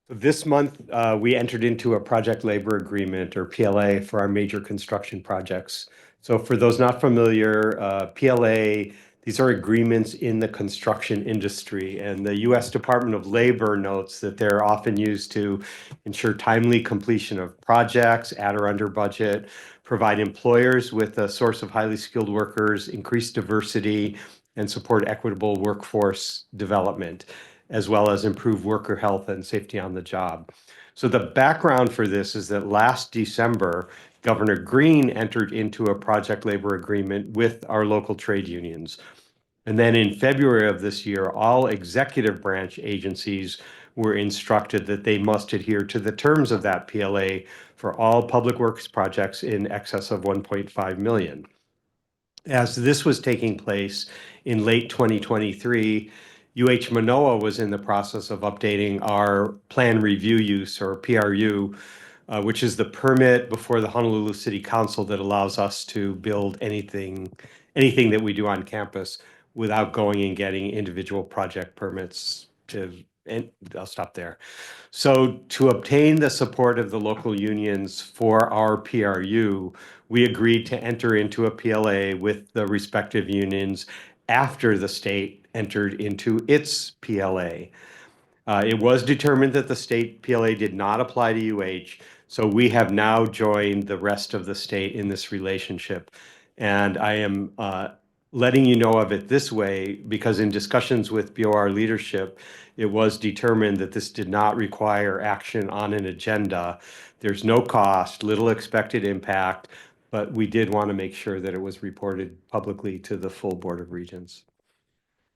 This month, we entered into a project labor agreement, or PLA, for our major construction projects. So for those not familiar, PLA, these are agreements in the construction industry, and the U.S. Department of Labor notes that they're often used to ensure timely completion of projects at or under budget, provide employers with a source of highly skilled workers, increase diversity, and support equitable workforce development, as well as improve worker health and safety on the job. So the background for this is that last December, Governor Green entered into a project labor agreement with our local trade unions. And then in February of this year, all executive branch agencies were instructed that they must adhere to the terms of that PLA for all public works projects in excess of 1.5 million. As this was taking place in late 2023, UH Mānoa was in the process of updating our plan review use, or PRU, which is the permit before the Honolulu City Council that allows us to build anything that we do on campus without going and getting individual project permits and I'll stop there. So to obtain the support of the local unions for our PRU, we agreed to enter into a PLA with the respective unions after the state entered into its PLA. It was determined that the state PLA did not apply to UH, so we have now joined the rest of the state in this relationship. And I am letting you know of it this way because in discussions with BOR leadership, it was determined that this did not require action on an agenda. There's no cost, little expected impact, but we did want to make sure that it was reported publicly to the full Board of Regents.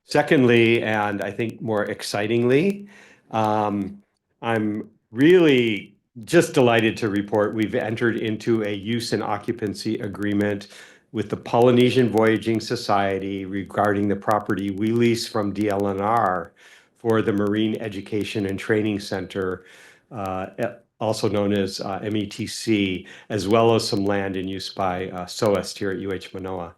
Secondly, and I think more excitingly, I'm really just delighted to report we've entered into a use and occupancy agreement with the Polynesian Voyaging Society regarding the property we lease from DLNR for the Marine Education and Training Center, also known as METC, as well as some land in use by SOEST here at UH Mānoa.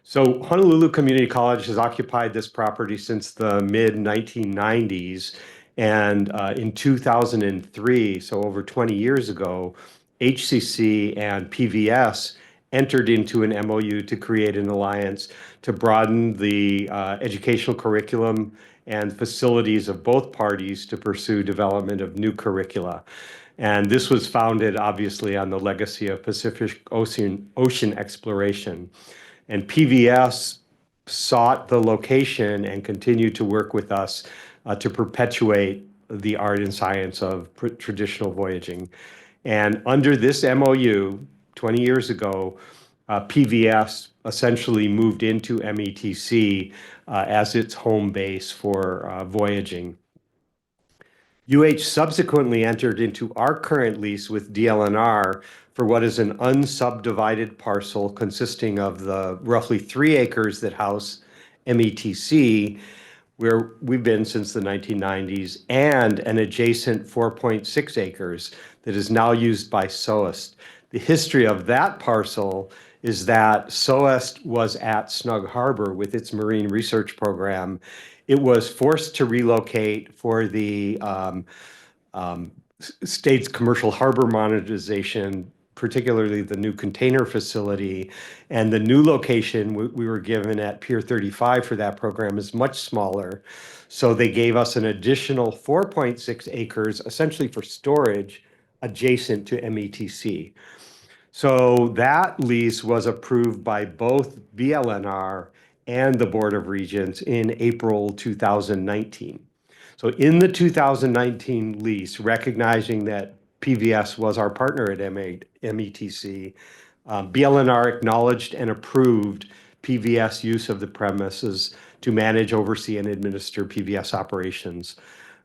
So Honolulu Community College has occupied this property since the mid-1990s, and in 2003, so over 20 years ago, HCC and PVS entered into an MOU to create an alliance to broaden the educational curriculum and facilities of both parties to pursue development of new curricula. And this was founded, obviously, on the legacy of Pacific Ocean exploration. And PVS sought the location and continued to work with us to perpetuate the art and science of traditional voyaging. And under this MOU, 20 years ago, PVS essentially moved into METC as its home base for voyaging. UH subsequently entered into our current lease with DLNR for what is an unsubdivided parcel consisting of the roughly 3 acres that house METC, where we've been since the 1990s, and an adjacent 4.6 acres that is now used by SOEST. The history of that parcel is that SOEST was at Snug Harbor with its marine research program. It was forced to relocate for the state's commercial harbor modernization, particularly the new container facility. And the new location we were given at Pier 35 for that program is much smaller. So they gave us an additional 4.6 acres, essentially for storage, adjacent to METC. So that lease was approved by both BLNR and the Board of Regents in April 2019. So in the 2019 lease, recognizing that PVS was our partner at METC, BLNR acknowledged and approved PVS use of the premises to manage, oversee, and administer PVS operations.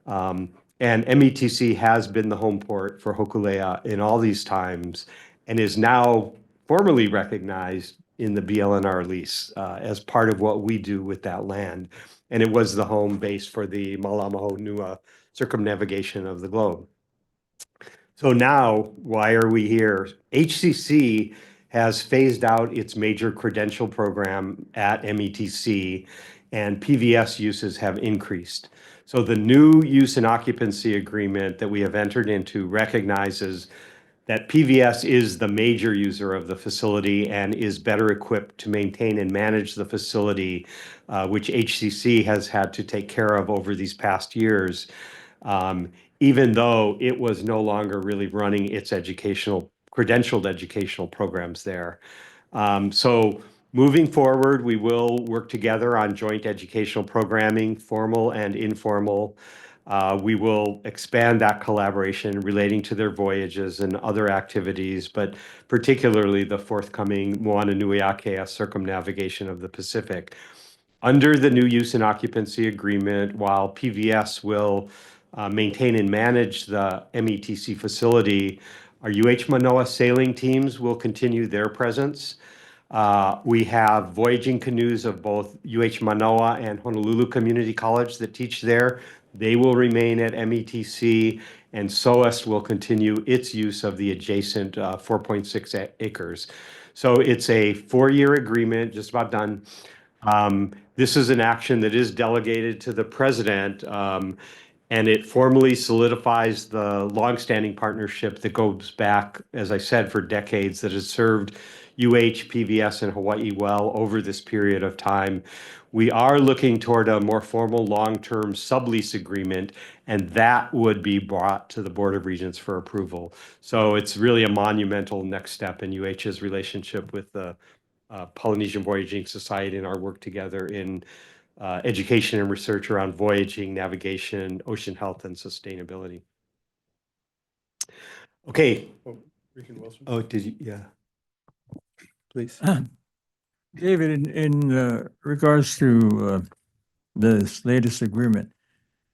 And METC has been the home port for Hokulea in all these times and is now formally recognized in the BLNR lease as part of what we do with that land. And it was the home base for the Malamaho circumnavigation of the globe. So now, why are we here? HCC has phased out its major credential program at METC, and PVS uses have increased. So the new use and occupancy agreement that we have entered into recognizes that PVS is the major user of the facility and is better equipped to maintain and manage the facility, which HCC has had to take care of over these past years, even though it was no longer really running its credentialed educational programs there. So moving forward, we will work together on joint educational programming, formal and informal. We will expand that collaboration relating to their voyages and other activities, but particularly the forthcoming Moana Nui Akea circumnavigation of the Pacific. Under the new use and occupancy agreement, while PVS will maintain and manage the METC facility, our UH Manoa sailing teams will continue their presence. We have voyaging canoes of both UH Manoa and Honolulu Community College that teach there. They will remain at METC, and SOAS will continue its use of the adjacent 4.6 acres. So it's a 4-year agreement, just about done. This is an action that is delegated to the president, and it formally solidifies the longstanding partnership that goes back, as I said, for decades, that has served UH, PVS, and Hawaii well over this period of time. We are looking toward a more formal long-term sublease agreement, and that would be brought to the Board of Regents for approval. So it's really a monumental next step in UH's relationship with the Polynesian Voyaging Society and our work together in education and research around voyaging, navigation, ocean health, and sustainability. Okay. Regent Wilson. Oh, did you? Yeah. Please. David, in regards to this latest agreement,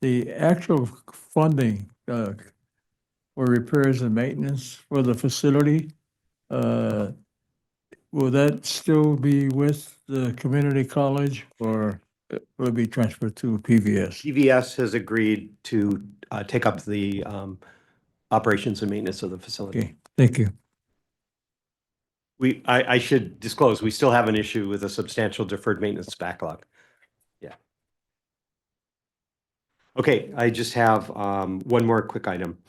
the actual funding for repairs and maintenance for the facility, will that still be with the community college, or will it be transferred to PVS? PVS has agreed to take up the operations and maintenance of the facility. Okay, thank you. I should disclose, we still have an issue with a substantial deferred maintenance backlog. Yeah. Okay, I just have one more quick item.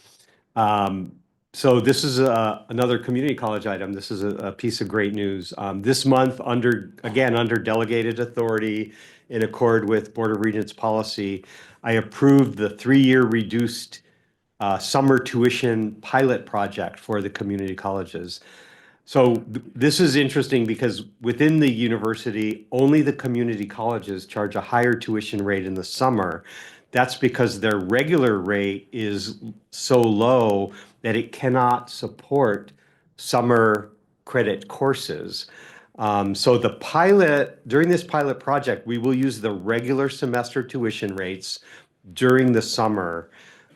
So this is another community college item. This is a piece of great news. This month, under delegated authority in accord with Board of Regents policy, I approved the 3-year reduced summer tuition pilot project for the community colleges. So this is interesting because within the university, only the community colleges charge a higher tuition rate in the summer. That's because their regular rate is so low that it cannot support summer credit courses. So during this pilot project, we will use the regular semester tuition rates during the summer,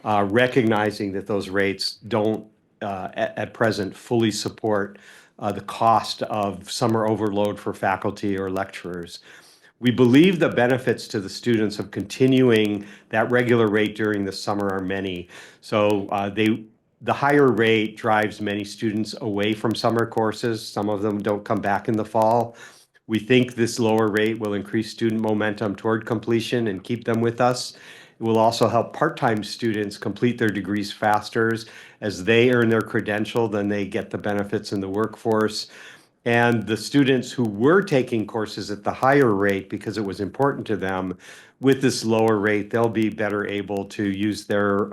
recognizing that those rates don't at present fully support the cost of summer overload for faculty or lecturers. We believe the benefits to the students of continuing that regular rate during the summer are many. So the higher rate drives many students away from summer courses. Some of them don't come back in the fall. We think this lower rate will increase student momentum toward completion and keep them with us. It will also help part-time students complete their degrees faster. As they earn their credential, then they get the benefits in the workforce. And the students who were taking courses at the higher rate because it was important to them, with this lower rate, they'll be better able to use their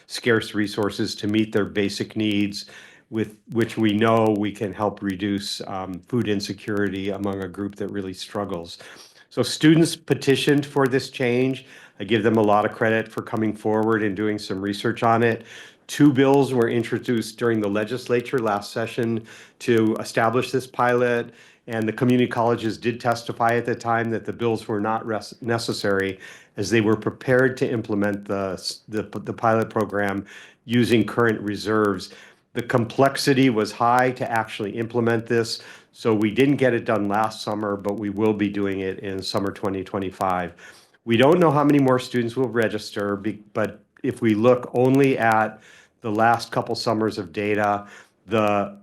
scarce resources to meet their basic needs, with which we know we can help reduce food insecurity among a group that really struggles. So students petitioned for this change. I give them a lot of credit for coming forward and doing some research on it. 2 bills were introduced during the legislature last session to establish this pilot, and the community colleges did testify at the time that the bills were not necessary, as they were prepared to implement the pilot program using current reserves. The complexity was high to actually implement this, so we didn't get it done last summer, but we will be doing it in summer 2025. We don't know how many more students will register, but if we look only at the last couple summers of data, the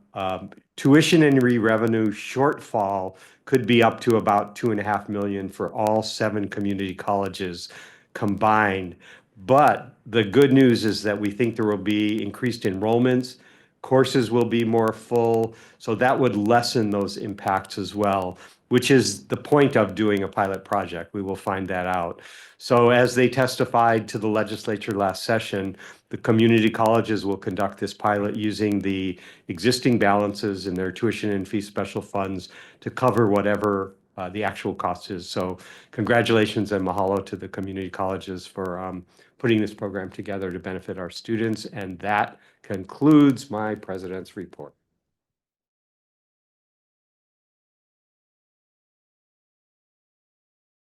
tuition and revenue shortfall could be up to about $2.5 million for all 7 community colleges combined. But the good news is that we think there will be increased enrollments, courses will be more full, so that would lessen those impacts as well, which is the point of doing a pilot project. We will find that out. So as they testified to the legislature last session, the community colleges will conduct this pilot using the existing balances in their tuition and fee special funds to cover whatever the actual cost is. So congratulations and mahalo to the community colleges for putting this program together to benefit our students. And that concludes my president's report.